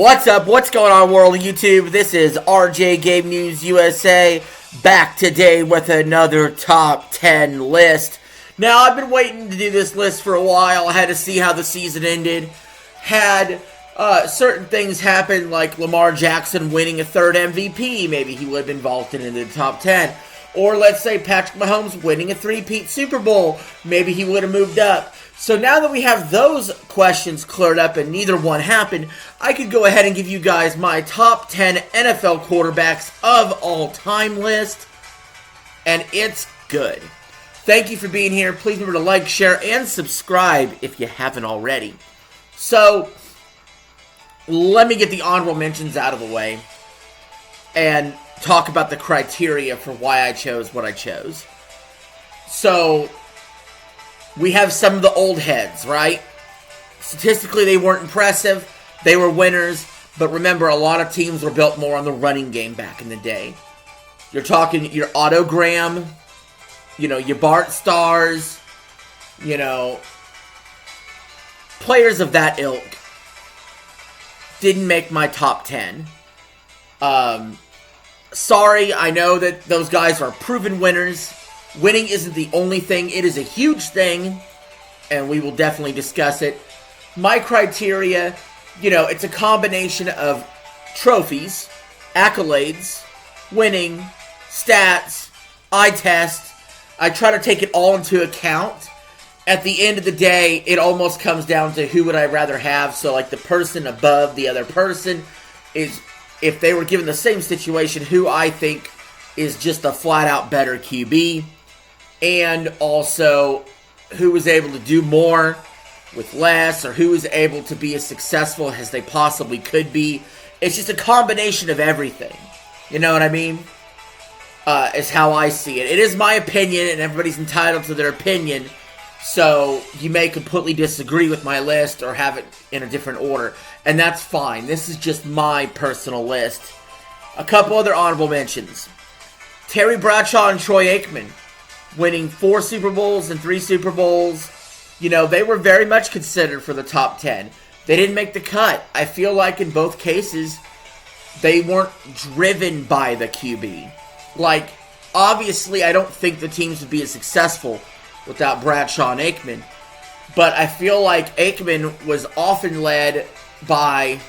What's up? What's going on, world of YouTube? This is RJ Game News USA, back today with another top 10 list. Now, I've been waiting to do this list for a while. I had to see how the season ended. Had certain things happen, like Lamar Jackson winning a third MVP. Maybe he would have been vaulted into the top 10. Or let's say Patrick Mahomes winning a three-peat Super Bowl. Maybe he would have moved up. So now that we have those questions cleared up and neither one happened, I could go ahead and give you guys my top 10 NFL quarterbacks of all time list. And it's good. Thank you for being here. Please remember to like, share, and subscribe if you haven't already. So, let me get the honorable mentions out of the way and talk about the criteria for why I chose what I chose. So, we have some of the old heads, right? Statistically, they weren't impressive. They were winners. But remember, a lot of teams were built more on the running game back in the day. You're talking your Otto Graham, your Bart Starrs, players of that ilk didn't make my top 10. Sorry, I know that those guys are proven winners. Winning isn't the only thing. It is a huge thing, and we will definitely discuss it. My criteria, it's a combination of trophies, accolades, winning, stats, eye test. I try to take it all into account. At the end of the day, it almost comes down to who would I rather have. So, like, the person above the other person is, if they were given the same situation, who I think is just a flat-out better QB. And also, who was able to do more with less, or who was able to be as successful as they possibly could be. It's just a combination of everything. You know what I mean? Is how I see it. It is my opinion, and everybody's entitled to their opinion. So, you may completely disagree with my list or have it in a different order. And that's fine. This is just my personal list. A couple other honorable mentions. Terry Bradshaw and Troy Aikman, winning 4 Super Bowls and 3 Super Bowls. They were very much considered for the top 10. They didn't make the cut. I feel like in both cases, they weren't driven by the QB. Like, obviously, I don't think the teams would be as successful without Bradshaw and Aikman. But I feel like Aikman was often led by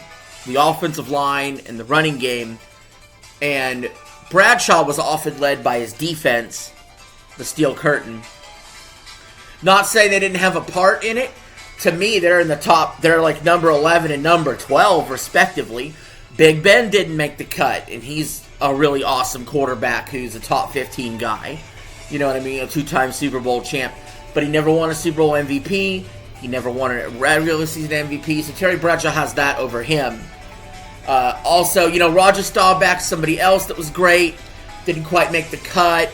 the offensive line and the running game. And Bradshaw was often led by his defense, the Steel Curtain. Not saying they didn't have a part in it. To me, they're in the top. They're like number 11 and number 12, respectively. Big Ben didn't make the cut, and he's a really awesome quarterback who's a top 15 guy. You know what I mean? A 2-time Super Bowl champ. But he never won a Super Bowl MVP. He never won a regular season MVP. So Terry Bradshaw has that over him. Also, Roger Staubach, somebody else that was great. Didn't quite make the cut.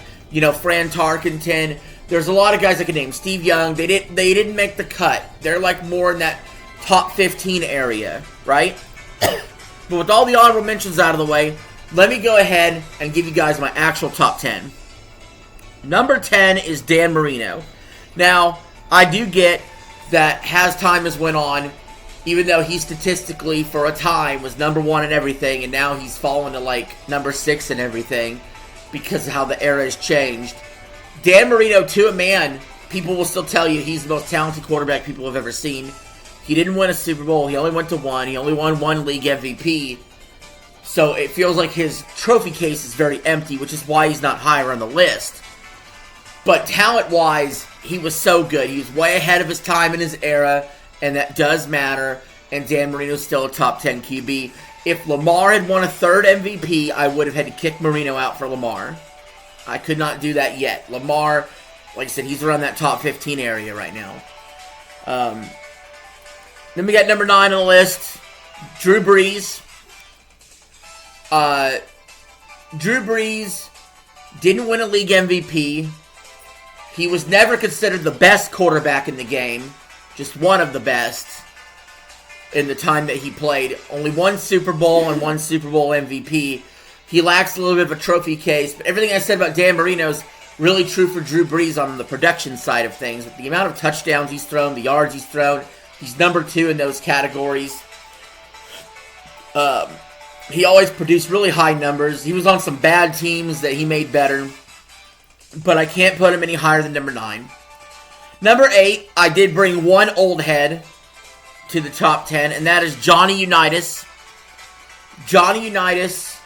Fran Tarkenton. There's a lot of guys I could name. Steve Young. They didn't make the cut. They're like more in that top 15 area, right? But with all the honorable mentions out of the way, let me go ahead and give you guys my actual top 10. Number 10 is Dan Marino. Now, I do get that as time has went on, even though he statistically for a time was number 1 in everything, and now he's fallen to like number 6 in everything because of how the era has changed. Dan Marino, to a man, people will still tell you he's the most talented quarterback people have ever seen. He didn't win a Super Bowl. He only went to 1. He only won 1 league MVP. So it feels like his trophy case is very empty, which is why he's not higher on the list. But talent-wise, he was so good. He was way ahead of his time in his era, and that does matter. And Dan Marino's still a top 10 QB. If Lamar had won a third MVP, I would have had to kick Marino out for Lamar. I could not do that yet. Lamar, like I said, he's around that top 15 area right now. Then we got number 9 on the list, Drew Brees. Drew Brees didn't win a league MVP. He was never considered the best quarterback in the game. Just one of the best in the time that he played. Only 1 Super Bowl and 1 Super Bowl MVP. He lacks a little bit of a trophy case. But everything I said about Dan Marino is really true for Drew Brees on the production side of things. With the amount of touchdowns he's thrown, the yards he's thrown, he's number 2 in those categories. He always produced really high numbers. He was on some bad teams that he made better, but I can't put him any higher than number 9. Number 8, I did bring one old head to the top 10, and that is Johnny Unitas. Johnny Unitas,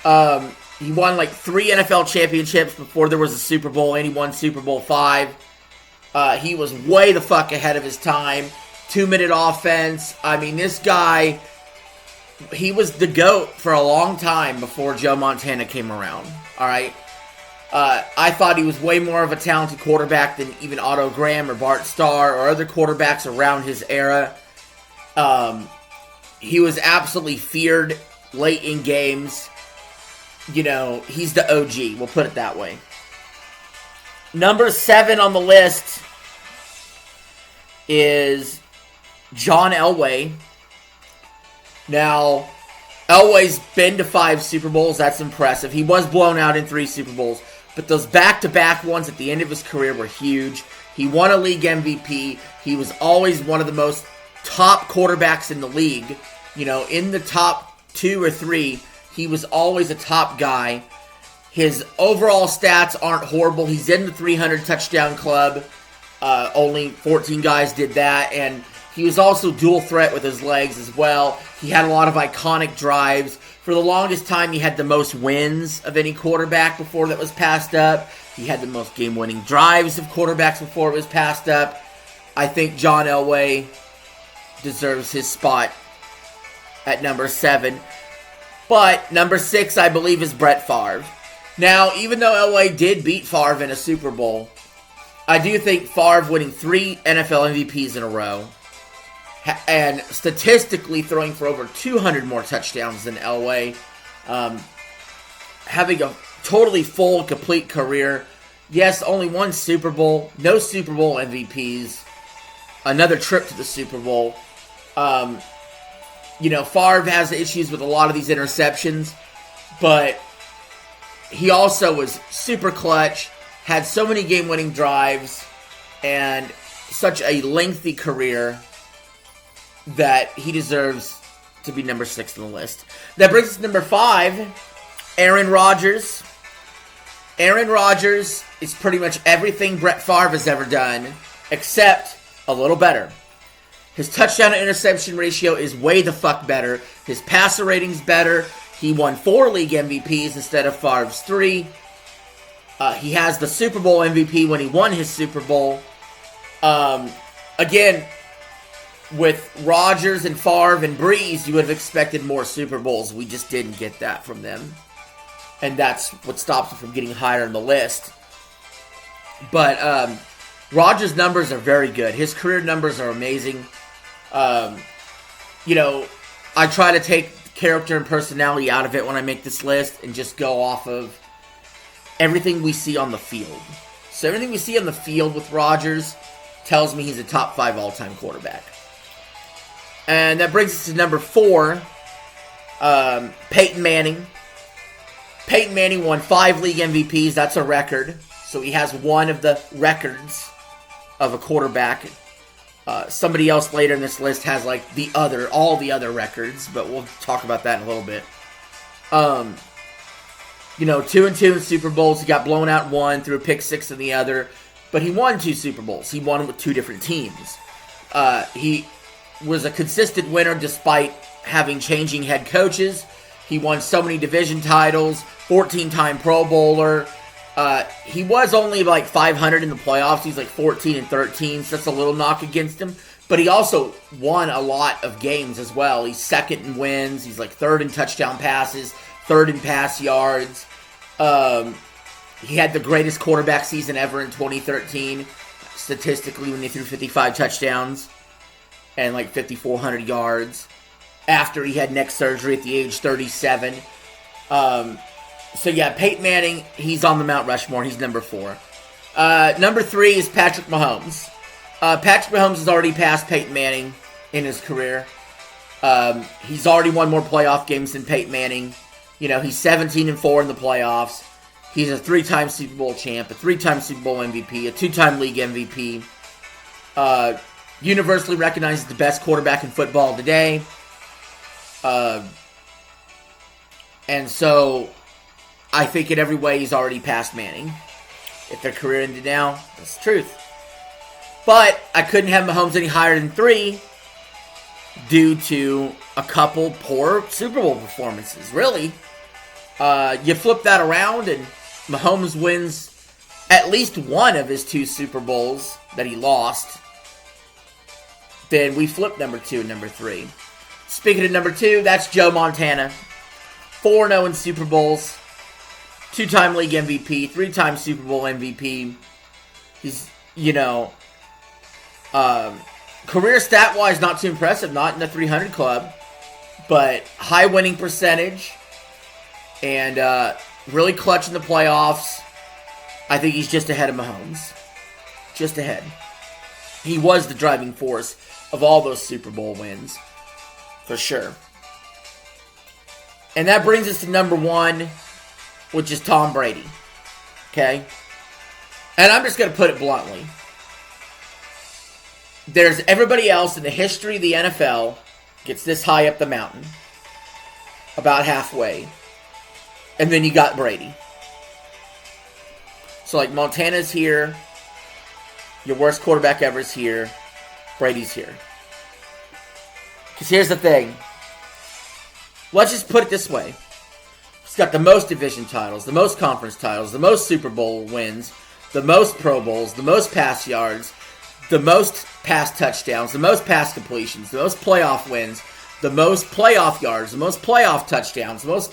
he won like 3 NFL championships before there was a Super Bowl, and he won Super Bowl 5. He was way the fuck ahead of his time. 2-minute offense. I mean, this guy, he was the GOAT for a long time before Joe Montana came around. Alright? I thought he was way more of a talented quarterback than even Otto Graham or Bart Starr or other quarterbacks around his era. He was absolutely feared late in games. You know, he's the OG. We'll put it that way. Number 7 on the list is John Elway. Now, Elway's been to 5 Super Bowls. That's impressive. He was blown out in 3 Super Bowls. But those back-to-back ones at the end of his career were huge. He won a league MVP. He was always one of the most top quarterbacks in the league. You know, in the top 2 or 3, he was always a top guy. His overall stats aren't horrible. He's in the 300 touchdown club. Only 14 guys did that. And he was also dual threat with his legs as well. He had a lot of iconic drives. For the longest time, he had the most wins of any quarterback before that was passed up. He had the most game-winning drives of quarterbacks before it was passed up. I think John Elway deserves his spot at number 7. But number 6, I believe, is Brett Favre. Now, even though Elway did beat Favre in a Super Bowl, I do think Favre winning 3 NFL MVPs in a row and statistically throwing for over 200 more touchdowns than Elway, having a totally full, complete career. Yes, only 1 Super Bowl, no Super Bowl MVPs, another trip to the Super Bowl. You know, Favre has issues with a lot of these interceptions, but he also was super clutch, had so many game-winning drives, and such a lengthy career that he deserves to be number 6 on the list. That brings us to number 5, Aaron Rodgers. Aaron Rodgers is pretty much everything Brett Favre has ever done, except a little better. His touchdown to interception ratio is way the fuck better. His passer rating's better. He won 4 league MVPs instead of Favre's 3. He has the Super Bowl MVP when he won his Super Bowl. Again, with Rodgers and Favre and Breeze, you would have expected more Super Bowls. We just didn't get that from them. And that's what stops him from getting higher on the list. But Rodgers' numbers are very good. His career numbers are amazing. You know, I try to take character and personality out of it when I make this list and just go off of everything we see on the field. So everything we see on the field with Rodgers tells me he's a top 5 all-time quarterback. And that brings us to number 4, Peyton Manning. Peyton Manning won 5 league MVPs. That's a record. So he has one of the records of a quarterback. Somebody else later in this list has like all the other records, but we'll talk about that in a little bit. You know, 2-2 in Super Bowls. He got blown out in one, threw a pick 6 in the other, but he won 2 Super Bowls. He won them with 2 different teams. He was a consistent winner despite having changing head coaches. He won so many division titles, 14-time Pro Bowler. He was only like 500 in the playoffs. He's like 14-13, so that's a little knock against him. But he also won a lot of games as well. He's 2nd in wins. He's like 3rd in touchdown passes, 3rd in pass yards. He had the greatest quarterback season ever in 2013, statistically, when he threw 55 touchdowns and like 5,400 yards after he had neck surgery at the age 37. So yeah, Peyton Manning, he's on the Mount Rushmore. He's number 4. Number 3 is Patrick Mahomes. Patrick Mahomes has already passed Peyton Manning in his career. He's already won more playoff games than Peyton Manning. You know, he's 17-4 in the playoffs. He's a 3-time Super Bowl champ, a 3-time Super Bowl MVP, a 2-time league MVP. Universally recognized as the best quarterback in football today. And so, I think in every way he's already past Manning. If their career ended now, that's the truth. But I couldn't have Mahomes any higher than 3 due to a couple poor Super Bowl performances. Really, you flip that around and Mahomes wins at least one of his 2 Super Bowls that he lost. Then we flip number 2 and number 3. Speaking of number 2, that's Joe Montana. 4-0 in Super Bowls. 2-time league MVP. 3-time Super Bowl MVP. He's, career stat-wise, not too impressive. Not in the 300 club. But high winning percentage. And really clutch in the playoffs. I think he's just ahead of Mahomes. Just ahead. He was the driving force of all those Super Bowl wins. For sure. And that brings us to number 1, which is Tom Brady. Okay? And I'm just going to put it bluntly. There's everybody else in the history of the NFL gets this high up the mountain. About halfway. And then you got Brady. So, like, Montana's here. Your worst quarterback ever is here. Brady's here. Because here's the thing. Let's just put it this way. He's got the most division titles, the most conference titles, the most Super Bowl wins, the most Pro Bowls, the most pass yards, the most pass touchdowns, the most pass completions, the most playoff wins, the most playoff yards, the most playoff touchdowns, the most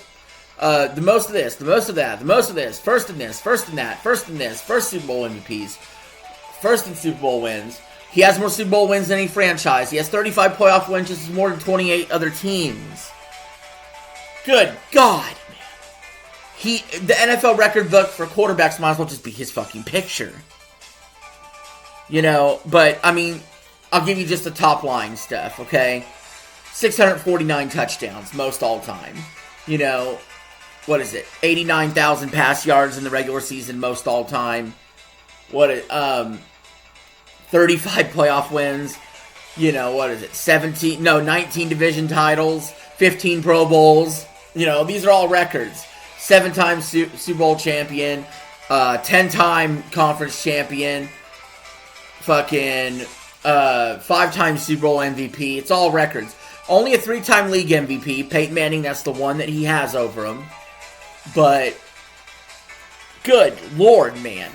of this, the most of that, the most of this, first in this, first in that, first in this, first Super Bowl MVPs, first in Super Bowl wins. He has more Super Bowl wins than any franchise. He has 35 playoff wins, just more than 28 other teams. Good God, man. The NFL record book for quarterbacks might as well just be his fucking picture. But, I mean, I'll give you just the top line stuff, okay? 649 touchdowns, most all time. What is it? 89,000 pass yards in the regular season, most all time. 35 playoff wins. 19 division titles, 15 Pro Bowls. These are all records. 7-time Super Bowl champion, 10-time conference champion, fucking 5-time Super Bowl MVP. It's all records. Only a 3-time league MVP. Peyton Manning, that's the one that he has over him. But, good Lord, man.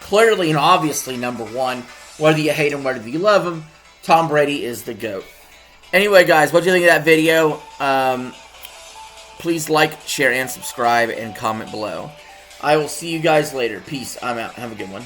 Clearly and obviously number 1. Whether you hate him, whether you love him, Tom Brady is the GOAT. Anyway, guys, what do you think of that video? Please like, share, and subscribe, and comment below. I will see you guys later. Peace. I'm out. Have a good one.